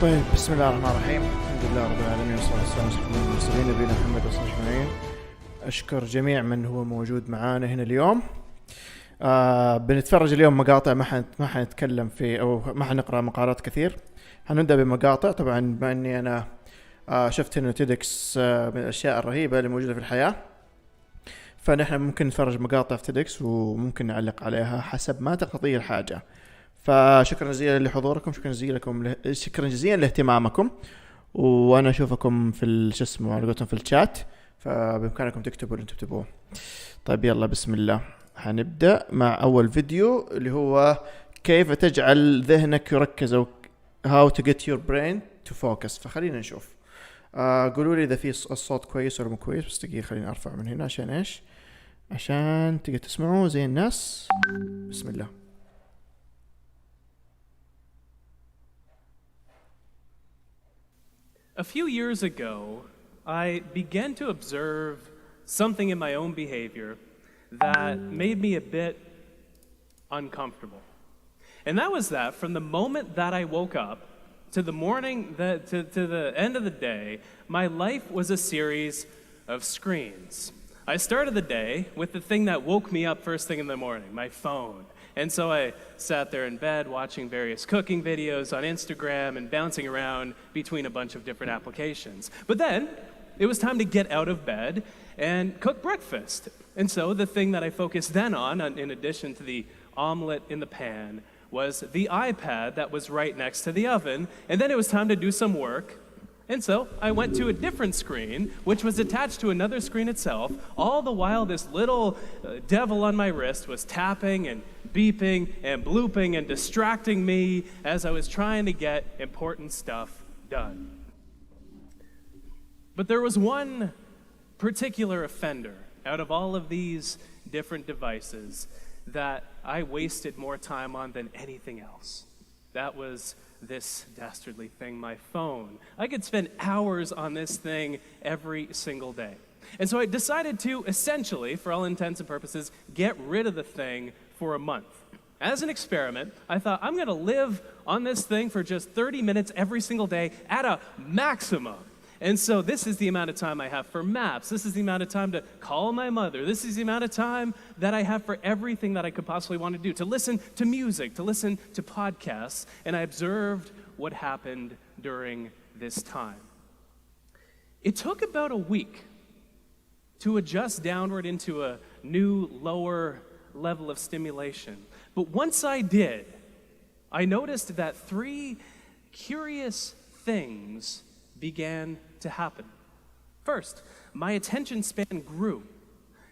طيب، بسم الله الرحمن الرحيم. الحمد لله رب العالمين والصلاة والسلام على المرسلين نبينا محمد وصحبه أجمعين. أشكر جميع من هو موجود معانا هنا اليوم. بنتفرج اليوم مقاطع، ما حنتكلم في أو ما حنقرأ مقالات كثير. حنبدأ بمقاطع. طبعا بما أني أنا شفت إنه تيدكس من الأشياء الرهيبة اللي موجودة في الحياة، فنحن ممكن نتفرج مقاطع في تيدكس وممكن نعلق عليها حسب ما تقتضي الحاجة. فشكرا جزيلا لحضوركم، شكرا جزيلا لاهتمامكم، وانا اشوفكم في شو اسمه على قولتهم في الشات، فبامكانكم تكتبوا اللي انتم تبغوه. طيب يلا بسم الله. هنبدا مع اول فيديو اللي هو كيف تجعل ذهنك يركز، او how to get your brain to focus. فخلينا نشوف. قولوا لي اذا في الصوت كويس ولا مو كويس. بس دقيقه خليني ارفع من هنا عشان ايش؟ عشان تقدر تسمعوا زي الناس. بسم الله. A few years ago, I began to observe something in my own behavior that made me a bit uncomfortable. And that was that from the moment that I woke up to the morning, to the end of the day, my life was a series of screens. I started the day with the thing that woke me up first thing in the morning, my phone. And so I sat there in bed watching various cooking videos on Instagram and bouncing around between a bunch of different applications. But then it was time to get out of bed and cook breakfast. And so the thing that I focused then on, in addition to the omelet in the pan, was the iPad that was right next to the oven. And then it was time to do some work. And so I went to a different screen, which was attached to another screen itself, all the while this little devil on my wrist was tapping and beeping and blooping and distracting me as I was trying to get important stuff done. But there was one particular offender out of all of these different devices that I wasted more time on than anything else. That was this dastardly thing, my phone. I could spend hours on this thing every single day. And so I decided to essentially, for all intents and purposes, get rid of the thing for a month. As an experiment, I thought I'm going to live on this thing for just 30 minutes every single day at a maximum. And so this is the amount of time I have for maps. This is the amount of time to call my mother. This is the amount of time that I have for everything that I could possibly want to do, to listen to music, to listen to podcasts. And I observed what happened during this time. It took about a week to adjust downward into a new, lower level of stimulation. But once I did, I noticed that three curious things began to happen. First, my attention span grew.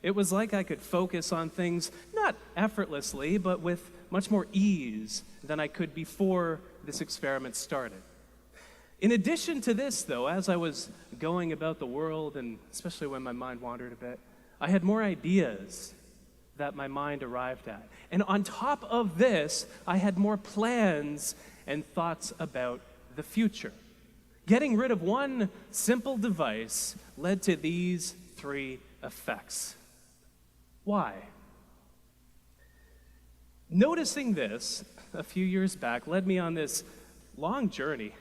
It was like I could focus on things not effortlessly, but with much more ease than I could before this experiment started. In addition to this, though, as I was going about the world, and especially when my mind wandered a bit, I had more ideas that my mind arrived at. And on top of this, I had more plans and thoughts about the future. Getting rid of one simple device led to these three effects. Why? Noticing this a few years back led me on this long journey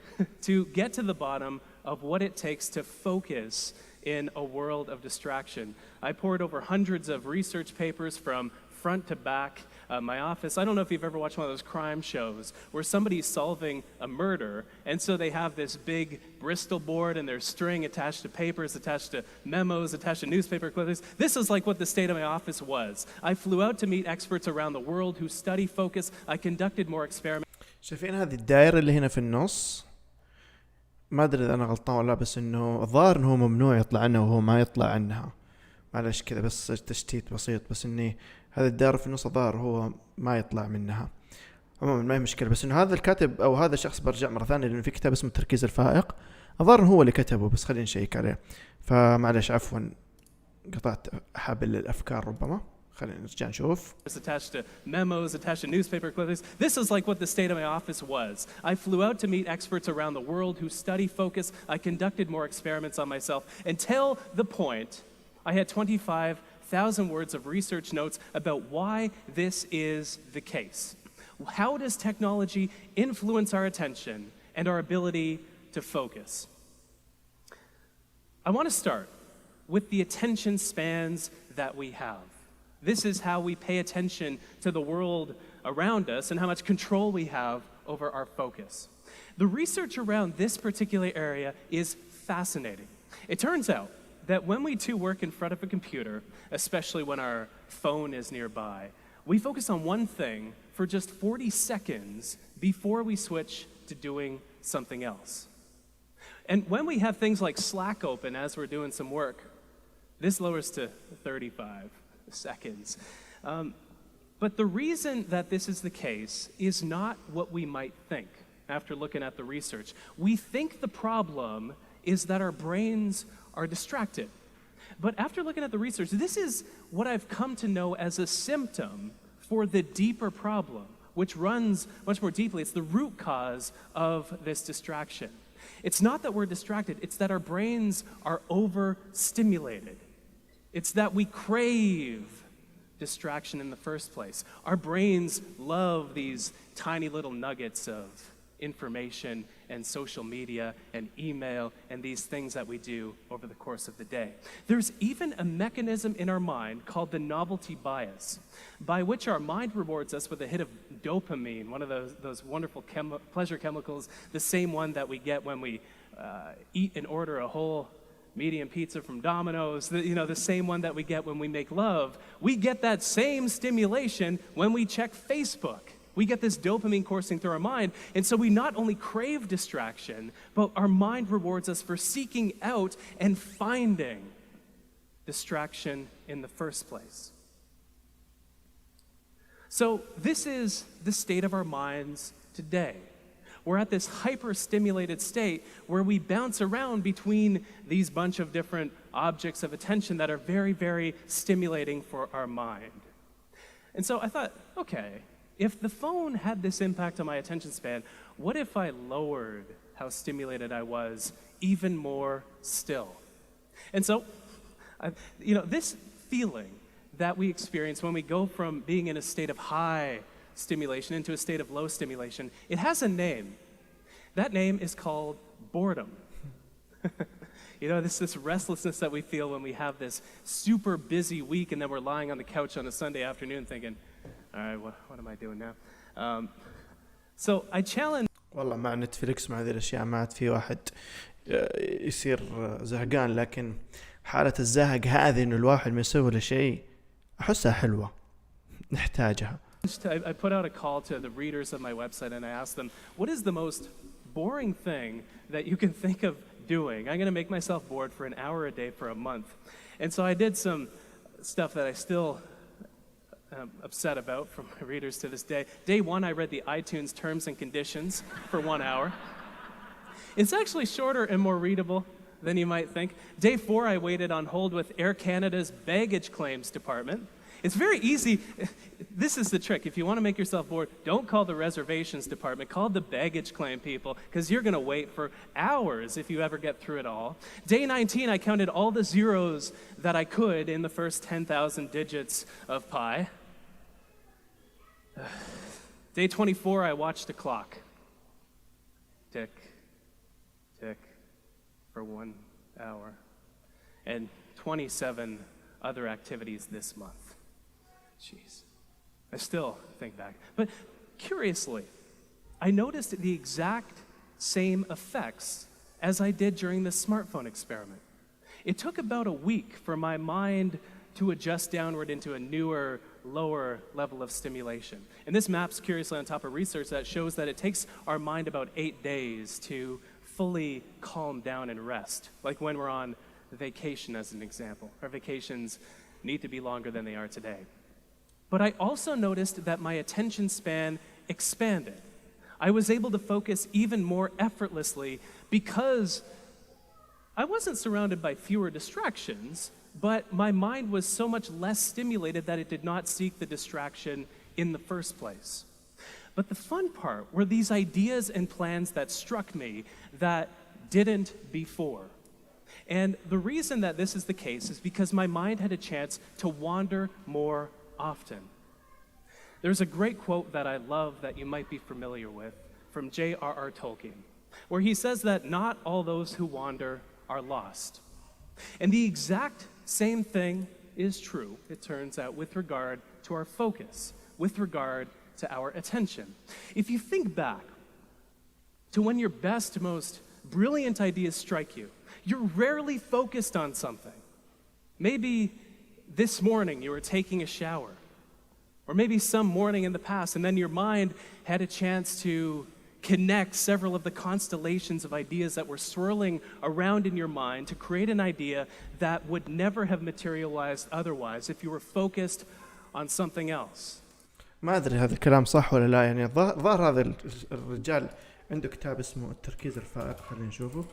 to get to the bottom of what it takes to focus in a world of distraction. I pored over hundreds of research papers from front to back. My office, I don't know if you've ever watched one of those crime shows where somebody's solving a murder, and so they have this big Bristol board and there's string attached to papers, attached to memos, attached to newspaper clippings. This is like what the state of my office was. I flew out to meet experts around the world who study focus. I conducted more experiments. شايفين هذه الدائرة اللي هنا في النص؟ ما أدري إذا أنا غلطان ولا، بس إنه الظاهر إنه ممنوع يطلع عنها وهو ما يطلع عنها. معلش كذا بس تشتيت بسيط، بس إني هذا الدائرة في النص الظاهر هو ما يطلع منها. عموما ما هي مشكلة، بس إنه هذا الكاتب أو هذا الشخص برجع مرة ثانية لأنه في كتاب اسمه التركيز الفائق، الظاهر هو اللي كتبه، بس خلينا نشيك عليه. فمعلش عفوا قطعت حبل الأفكار ربما. خلينا نرجع نشوف. Attached to memos, attached to newspaper clippings. This is like what the state of my office was. I flew out to meet experts around the world who study focus. I conducted more experiments on myself until the point I had 25,000 words of research notes about why this is the case. How does technology influence our attention and our ability to focus. I want to start with the attention spans that we have. This is how we pay attention to the world around us and how much control we have over our focus. The research around this particular area is fascinating. It turns out that when we two work in front of a computer, especially when our phone is nearby, we focus on one thing for just 40 seconds before we switch to doing something else. And when we have things like Slack open as we're doing some work, this lowers to 35 seconds. But the reason that this is the case is not what we might think after looking at the research. We think the problem is that our brains are distracted. But after looking at the research, this is what I've come to know as a symptom for the deeper problem, which runs much more deeply. It's the root cause of this distraction. It's not that we're distracted, it's that our brains are overstimulated. It's that we crave distraction in the first place. Our brains love these tiny little nuggets of information and social media and email and these things that we do over the course of the day. There's even a mechanism in our mind called the novelty bias, by which our mind rewards us with a hit of dopamine, one of those wonderful pleasure chemicals, the same one that we get when we eat and order a whole medium pizza from Domino's, the same one that we get when we make love. We get that same stimulation when we check Facebook. We get this dopamine coursing through our mind, and so we not only crave distraction, but our mind rewards us for seeking out and finding distraction in the first place. So this is the state of our minds today. We're at this hyper-stimulated state where we bounce around between these bunch of different objects of attention that are very, very stimulating for our mind. And so I thought, okay, if the phone had this impact on my attention span, what if I lowered how stimulated I was even more still? And so, this feeling that we experience when we go from being in a state of high stimulation into a state of low stimulation, it has a name. That name is called boredom. This restlessness that we feel when we have this super busy week and then we're lying on the couch on a Sunday afternoon thinking, all right, what am I doing now? So I challenge. والله مع نتفليكس مع هذه الأشياء ما عاد في واحد يصير زهقان، لكن حالة الزهق هذه إنه الواحد ما يسوي له شيء أحسها حلوة نحتاجها. I put out a call to the readers of my website and I asked them, what is the most boring thing that you can think of doing? I'm going to make myself bored for an hour a day for a month. And so I did some stuff that I still am upset about from my readers to this day. Day one, I read the iTunes terms and conditions for 1 hour. It's actually shorter and more readable than you might think. Day four, I waited on hold with Air Canada's baggage claims department. It's very easy. This is the trick. If you want to make yourself bored, don't call the reservations department. Call the baggage claim people, because you're going to wait for hours if you ever get through it all. Day 19, I counted all the zeros that I could in the first 10,000 digits of pi. Day 24, I watched the clock. Tick, tick, for 1 hour. And 27 other activities this month. Jeez. I still think back. But curiously, I noticed the exact same effects as I did during the smartphone experiment. It took about a week for my mind to adjust downward into a newer, lower level of stimulation. And this maps curiously on top of research that shows that it takes our mind about 8 days to fully calm down and rest, like when we're on vacation as an example. Our vacations need to be longer than they are today. But I also noticed that my attention span expanded. I was able to focus even more effortlessly because I wasn't surrounded by fewer distractions, but my mind was so much less stimulated that it did not seek the distraction in the first place. But the fun part were these ideas and plans that struck me that didn't before. And the reason that this is the case is because my mind had a chance to wander more often. There's a great quote that I love that you might be familiar with from J.R.R. Tolkien. where he says that not all those who wander are lost. And the exact same thing is true, it turns out, with regard to our focus, with regard to our attention. If you think back to when your best, most brilliant ideas strike you, you're rarely focused on something. Maybe this morning you were taking a shower, or maybe some morning in the past, and then your mind had a chance to connect several of the constellations of ideas that were swirling around in your mind to create an idea that would never have materialized otherwise if you were focused on something else. ما أدري هذا الكلام صح ولا لا. يعني ظهر هذا الرجال عنده كتاب اسمه التركيز الفائق، خلينا نشوفه.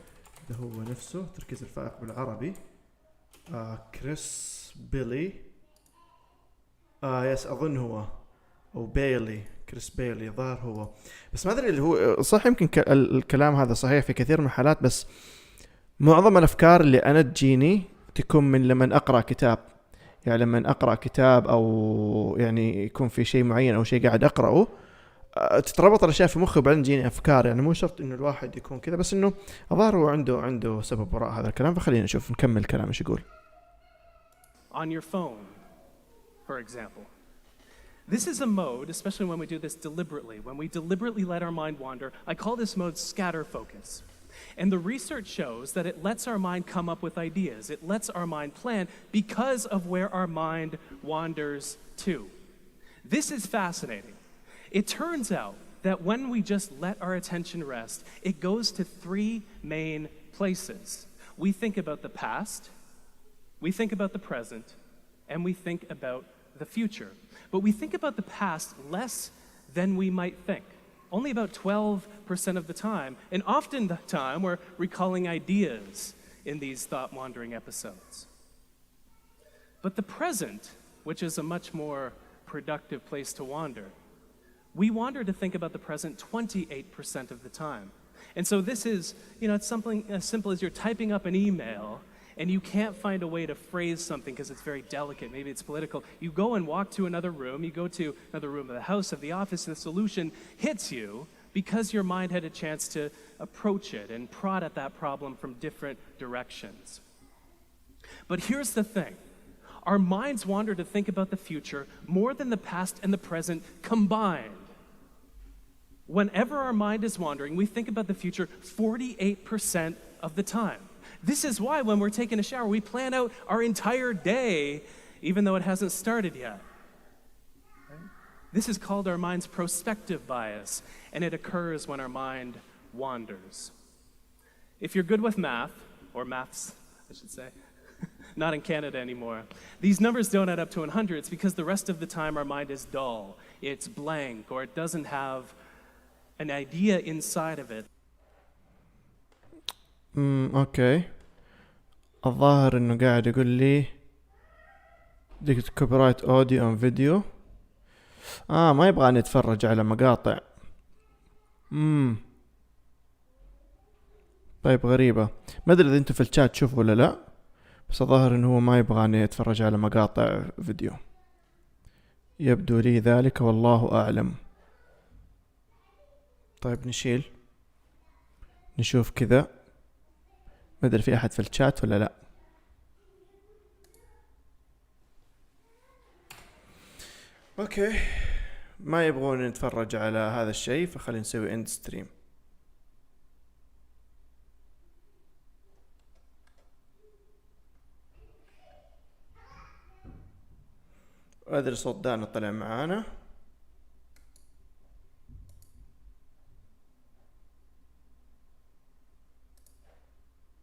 ده هو نفسه التركيز الفائق بالعربي. كريس بيلي، يس أظن هو، أو بيلي، كريس بيلي ظهر هو. بس ما أدري اللي هو صح، يمكن الكلام هذا صحيح في كثير من الحالات، بس معظم الأفكار اللي أنا تجيني تكون من لما أقرأ كتاب. يعني لما أقرأ كتاب أو يعني يكون في شيء معين أو شيء قاعد أقرأه، تتربط الأشياء في مخي وبعدين تجيني أفكار. يعني مو شرط إنه الواحد يكون كذا، بس إنه الظاهر هو عنده سبب وراء هذا الكلام. فخلينا نشوف نكمل الكلام إيش يقول. On your phone, for example. This is a mode, especially when we do this deliberately, when we deliberately let our mind wander. I call this mode scatter focus. And the research shows that it lets our mind come up with ideas. It lets our mind plan because of where our mind wanders to. This is fascinating. It turns out that when we just let our attention rest, it goes to three main places. We think about the past, we think about the present, and we think about the future. But we think about the past less than we might think. Only about 12% of the time, and often the time we're recalling ideas in these thought-wandering episodes. But the present, which is a much more productive place to wander, we wander to think about the present 28% of the time. And so this is, it's something as simple as you're typing up an email and you can't find a way to phrase something because it's very delicate, maybe it's political. You go and walk to another room, you go to another room of the house, of the office, and the solution hits you because your mind had a chance to approach it and prod at that problem from different directions. But here's the thing. Our minds wander to think about the future more than the past and the present combined. Whenever our mind is wandering, we think about the future 48% of the time. This is why when we're taking a shower, we plan out our entire day, even though it hasn't started yet. Right? This is called our mind's prospective bias, and it occurs when our mind wanders. If you're good with math, or maths, I should say, not in Canada anymore, these numbers don't add up to 100. It's because the rest of the time our mind is dull, it's blank, or it doesn't have an idea inside of it. اوكي. الظاهر انه قاعد يقول لي ديكت كوبرايت اوديو ام فيديو. ما يبغى نتفرج على مقاطع. طيب غريبة، ما ادري اذا انتوا في الشات تشوفوا ولا لا، بس الظاهر انه هو ما يبغى يتفرج على مقاطع فيديو. يبدو لي ذلك والله اعلم. طيب نشيل نشوف كذا، ما ادري في احد في الشات ولا لا. اوكي، ما يبغون نتفرج على هذا الشيء، فخلينا نسوي اند ستريم. ادري صوت دانا طلع معانا.